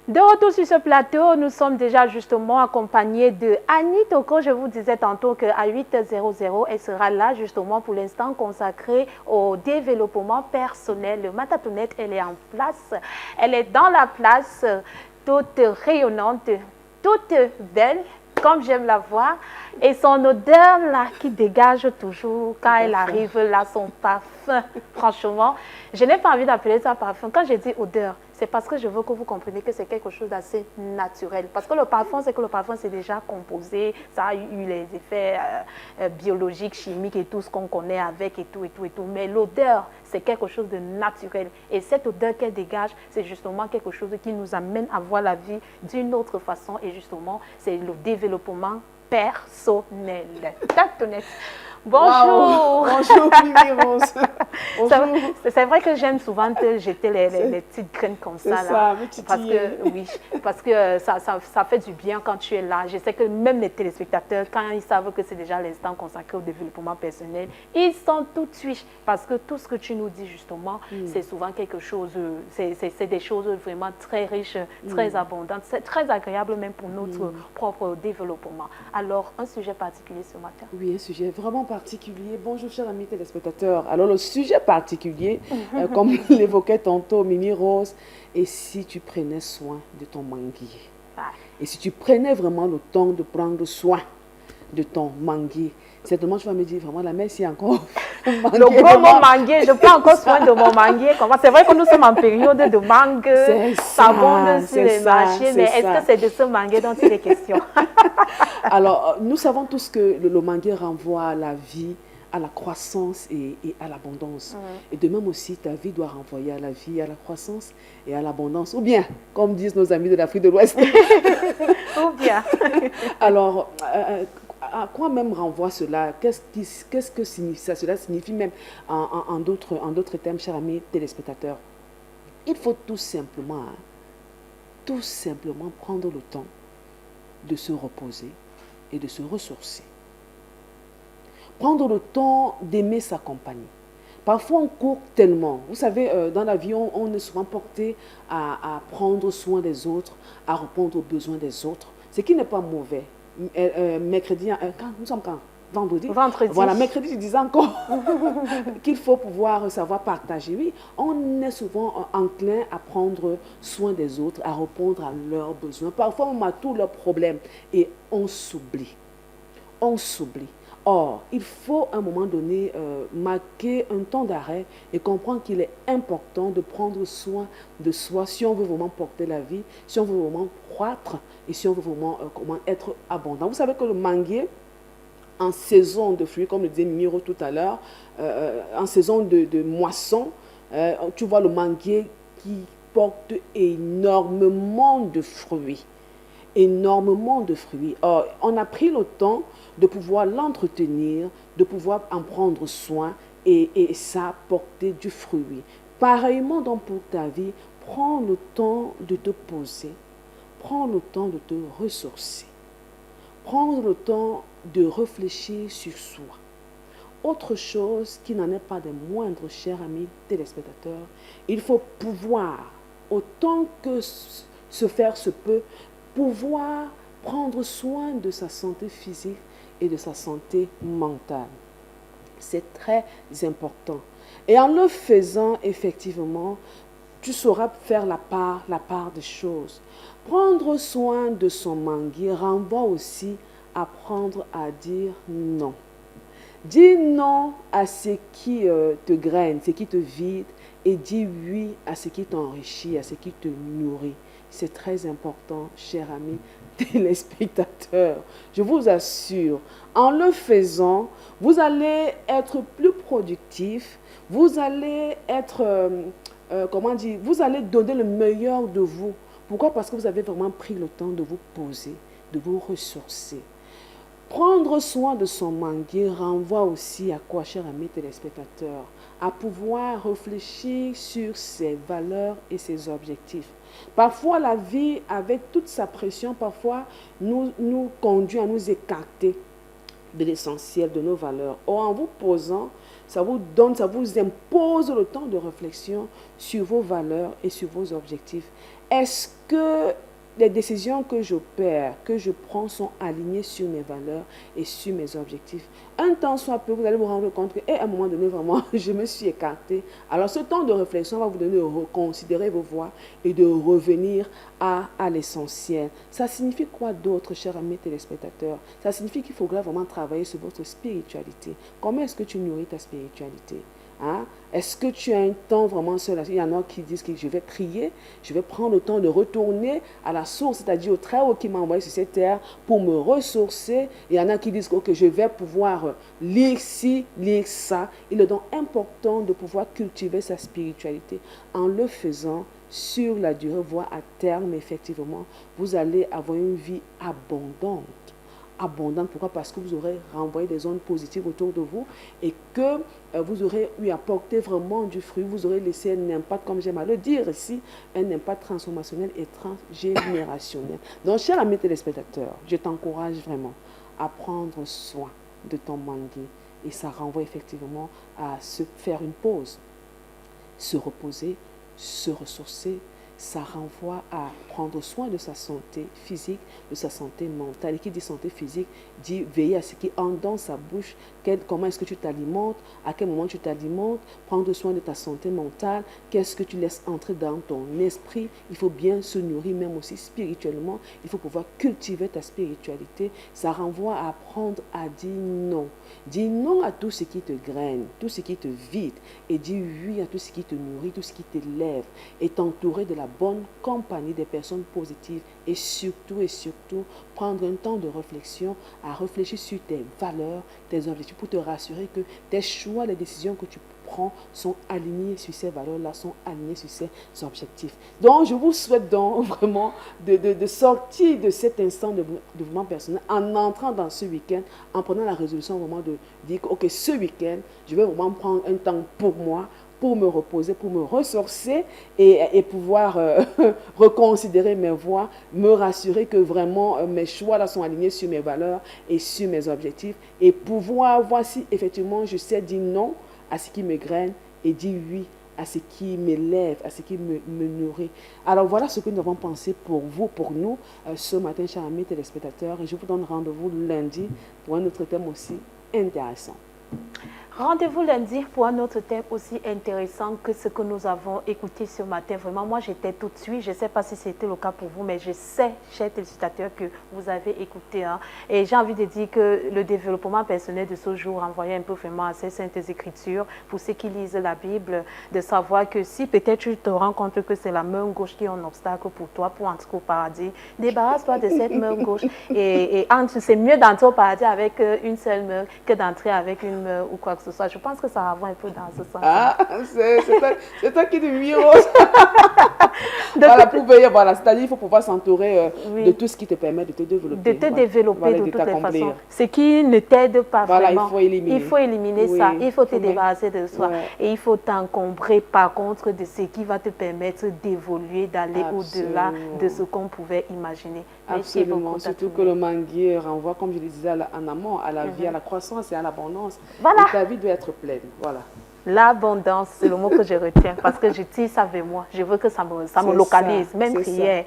De retour sur ce plateau, nous sommes déjà justement accompagnés de Annie Toko. Je vous disais tantôt qu'à 8h00, elle sera là justement pour l'instant consacrée au développement personnel. Le Matatounette, elle est en place. Elle est dans la place, toute rayonnante, toute belle, comme j'aime la voir. Et son odeur là qui dégage toujours quand elle arrive là, son parfum. Franchement, je n'ai pas envie d'appeler ça parfum. Quand je dis odeur, c'est parce que je veux que vous compreniez que c'est quelque chose d'assez naturel. Parce que le parfum, c'est déjà composé, ça a eu les effets biologiques, chimiques et tout ce qu'on connaît avec et tout. Mais l'odeur, c'est quelque chose de naturel. Et cette odeur qu'elle dégage, c'est justement quelque chose qui nous amène à voir la vie d'une autre façon. Et justement, c'est le développement personnel. Tatounette. Bonjour. Wow. Bonjour, Mimi Rose. Bonjour. C'est vrai que j'aime souvent te jeter les petites graines comme ça. Là, parce que ça fait du bien quand tu es là. Je sais que même les téléspectateurs, quand ils savent que c'est déjà l'instant consacré au développement personnel, ils sont tout de suite. Parce que tout ce que tu nous dis justement, c'est souvent quelque chose, c'est des choses vraiment très riches, très abondantes, c'est très agréable même pour notre propre développement. Alors, un sujet particulier ce matin? Oui, un sujet vraiment particulier. Bonjour, chers amis téléspectateurs. Alors, le sujet particulier, comme l'évoquait tantôt Mimi Rose, et si tu prenais soin de ton manguier? Et si tu prenais vraiment le temps de prendre soin de ton manguier? Certainement, tu vas me dire, vraiment, la messe, il y a encore le gros mot manguier, je prends encore soin de mon manguier. C'est vrai que nous sommes en période de mangue, ça abonde sur les marchés, mais est-ce que c'est de ce manguier dont il est question? Alors, nous savons tous que le manguier renvoie à la vie, à la croissance et à l'abondance. Et de même aussi, ta vie doit renvoyer à la vie, à la croissance et à l'abondance. Ou bien, comme disent nos amis de l'Afrique de l'Ouest. Ou bien. Alors, à quoi même renvoie cela? Qu'est-ce que cela signifie même en d'autres termes, chers amis téléspectateurs? Il faut tout simplement prendre le temps de se reposer et de se ressourcer. Prendre le temps d'aimer sa compagnie. Parfois, on court tellement. Vous savez, dans la vie, on est souvent porté à prendre soin des autres, à répondre aux besoins des autres, ce qui n'est pas mauvais. Mercredi, nous sommes quand? Vendredi. Voilà, mercredi, je disais encore qu'il faut pouvoir savoir partager. Oui, on est souvent enclin à prendre soin des autres, à répondre à leurs besoins. Parfois, on a tous leurs problèmes et on s'oublie. On s'oublie. Or, il faut à un moment donné marquer un temps d'arrêt et comprendre qu'il est important de prendre soin de soi si on veut vraiment porter la vie, si on veut vraiment croître et si on veut vraiment être abondant. Vous savez que le manguier, en saison de fruits, comme le disait Miro tout à l'heure, en saison de moisson, tu vois le manguier qui porte énormément de fruits. Énormément de fruits. Or, on a pris le temps de pouvoir l'entretenir, de pouvoir en prendre soin et ça porter du fruit. Pareillement donc pour ta vie, prends le temps de te poser, prends le temps de te ressourcer, prends le temps de réfléchir sur soi. Autre chose qui n'en est pas des moindres, chers amis téléspectateurs, il faut pouvoir, autant que se faire se peut, pouvoir prendre soin de sa santé physique et de sa santé mentale. C'est très important. Et en le faisant, effectivement, tu sauras faire la part des choses. Prendre soin de son manguier renvoie aussi à apprendre à dire non. Dis non à ce qui te graine, ce qui te vide, et dis oui à ce qui t'enrichit, à ce qui te nourrit. C'est très important, chers amis téléspectateurs. Je vous assure, en le faisant, vous allez être plus productif, vous allez être, vous allez donner le meilleur de vous. Pourquoi? Parce que vous avez vraiment pris le temps de vous poser, de vous ressourcer. Prendre soin de son manguier renvoie aussi à quoi, chers amis téléspectateurs? À pouvoir réfléchir sur ses valeurs et ses objectifs. Parfois, la vie, avec toute sa pression, parfois nous conduit à nous écarter de l'essentiel, de nos valeurs. Or, en vous posant, ça vous donne, ça vous impose le temps de réflexion sur vos valeurs et sur vos objectifs. Est-ce que les décisions que j'opère, que je prends, sont alignées sur mes valeurs et sur mes objectifs? Un temps soit peu, vous allez vous rendre compte qu'à un moment donné, vraiment, je me suis écartée. Alors, ce temps de réflexion va vous donner de reconsidérer vos voies et de revenir à l'essentiel. Ça signifie quoi d'autre, chers amis téléspectateurs? Ça signifie qu'il faudra vraiment travailler sur votre spiritualité. Comment est-ce que tu nourris ta spiritualité? Hein? Est-ce que tu as un temps vraiment seul? Il y en a qui disent que je vais prier, je vais prendre le temps de retourner à la source, c'est-à-dire au Très-Haut qui m'a envoyé sur cette terre pour me ressourcer. Il y en a qui disent que je vais pouvoir lire ci, lire ça. Il est donc important de pouvoir cultiver sa spiritualité. En le faisant sur la durée, voire à terme, effectivement, vous allez avoir une vie abondante. Abondante. Pourquoi? Parce que vous aurez renvoyé des ondes positives autour de vous et que vous aurez eu apporté vraiment du fruit. Vous aurez laissé un impact, comme j'aime à le dire ici, un impact transformationnel et transgénérationnel. Donc, chers amis téléspectateurs, je t'encourage vraiment à prendre soin de ton mangue et ça renvoie effectivement à se faire une pause, se reposer, se ressourcer. Ça renvoie à prendre soin de sa santé physique, de sa santé mentale. Et qui dit santé physique, dit veiller à ce qui entre dans sa bouche, comment est-ce que tu t'alimentes, à quel moment tu t'alimentes, prendre soin de ta santé mentale, qu'est-ce que tu laisses entrer dans ton esprit. Il faut bien se nourrir, même aussi spirituellement. Il faut pouvoir cultiver ta spiritualité. Ça renvoie à apprendre à dire non. Dis non à tout ce qui te graine, tout ce qui te vide. Et dis oui à tout ce qui te nourrit, tout ce qui t'élève. Et t'entourer de la bonne compagnie des personnes positives. Et surtout, prendre un temps de réflexion, à réfléchir sur tes valeurs, tes objectifs, pour te rassurer que tes choix, les décisions que tu prends sont alignés sur ces valeurs-là, sont alignés sur ces objectifs. Donc, je vous souhaite donc vraiment de sortir de cet instant de développement personnel en entrant dans ce week-end, en prenant la résolution vraiment de dire que, ok, ce week-end, je vais vraiment prendre un temps pour moi, pour me reposer, pour me ressourcer et pouvoir reconsidérer mes voies, me rassurer que vraiment mes choix là sont alignés sur mes valeurs et sur mes objectifs et pouvoir voir si effectivement je sais dire non à ce qui me graine et dire oui à ce qui m'élève, à ce qui me nourrit. Alors voilà ce que nous avons pensé pour vous, pour nous, ce matin, chers amis téléspectateurs. Et je vous donne rendez-vous lundi pour un autre thème aussi intéressant. Rendez-vous lundi pour un autre thème aussi intéressant que ce que nous avons écouté ce matin. Vraiment, moi, j'étais tout de suite. Je ne sais pas si c'était le cas pour vous, mais je sais, chers téléspectateurs, que vous avez écouté. Hein. Et j'ai envie de dire que le développement personnel de ce jour renvoyait un peu vraiment à ces saintes écritures. Pour ceux qui lisent la Bible, de savoir que si peut-être tu te rends compte que c'est la main gauche qui est un obstacle pour toi, pour entrer au paradis, débarrasse-toi de cette main gauche. Et c'est mieux d'entrer au paradis avec une seule main que d'entrer avec une main ou quoi que ce soit. Je pense que ça va un peu dans ce sens. Ah, c'est toi qui te mires. Voilà, pour veiller, voilà, c'est-à-dire qu'il faut pouvoir s'entourer de tout ce qui te permet de te développer. De te développer voilà, de toutes les façons. Ce qui ne t'aide pas vraiment. Il faut éliminer ça. Il faut te débarrasser de soi. Ouais. Et il faut t'encombrer par contre de ce qui va te permettre d'évoluer, d'aller au-delà de ce qu'on pouvait imaginer. Absolument. Surtout que le manguier renvoie, comme je le disais en amont, à la vie, à la croissance et à l'abondance. Voilà. Et ta vie doit être pleine. Voilà. L'abondance, c'est le mot que je retiens parce que je tire ça vers moi. Je veux que ça me localise, ça, même prière.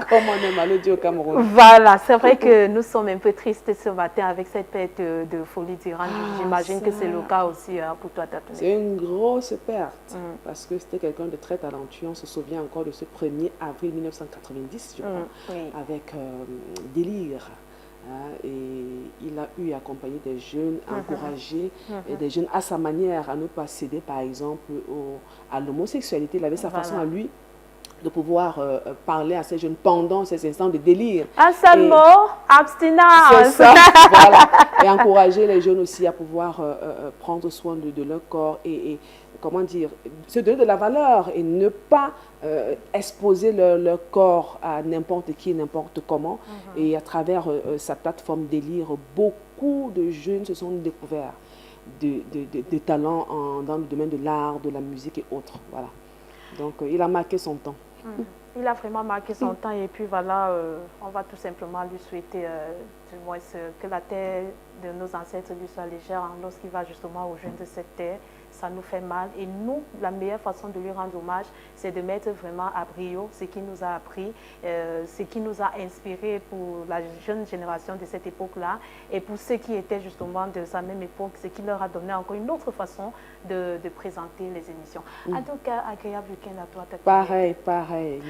Comme on aime à le dire au Cameroun. Voilà, c'est vrai que nous sommes un peu tristes ce matin avec cette perte de folie Durand. J'imagine que c'est le cas aussi pour toi, Tatou. C'est une grosse perte parce que c'était quelqu'un de très talentueux. On se souvient encore de ce 1er avril 1990, je crois, avec Délire. Et il a eu accompagné des jeunes, encouragé des jeunes à sa manière à ne pas céder par exemple à l'homosexualité. Il avait sa façon à lui de pouvoir parler à ces jeunes pendant ces instants de délire. Un seul mot, abstinence. C'est ça, voilà. Et encourager les jeunes aussi à pouvoir prendre soin de leur corps et comment dire, se donner de la valeur et ne pas exposer leur corps à n'importe qui, n'importe comment. Et à travers sa plateforme Délire, beaucoup de jeunes se sont découverts de talents dans le domaine de l'art, de la musique et autres. Voilà. Donc, il a marqué son temps. Il a vraiment marqué son temps et puis voilà, on va tout simplement lui souhaiter du moins que la terre de nos ancêtres lui soit légère lorsqu'il va justement rejoindre cette terre. Ça nous fait mal et nous, la meilleure façon de lui rendre hommage, c'est de mettre vraiment à brio ce qu'il nous a appris, ce qui nous a inspiré pour la jeune génération de cette époque-là et pour ceux qui étaient justement de sa même époque, ce qui leur a donné encore une autre façon de présenter les émissions. En tout cas, agréable week-end à toi. Pareil, pareil.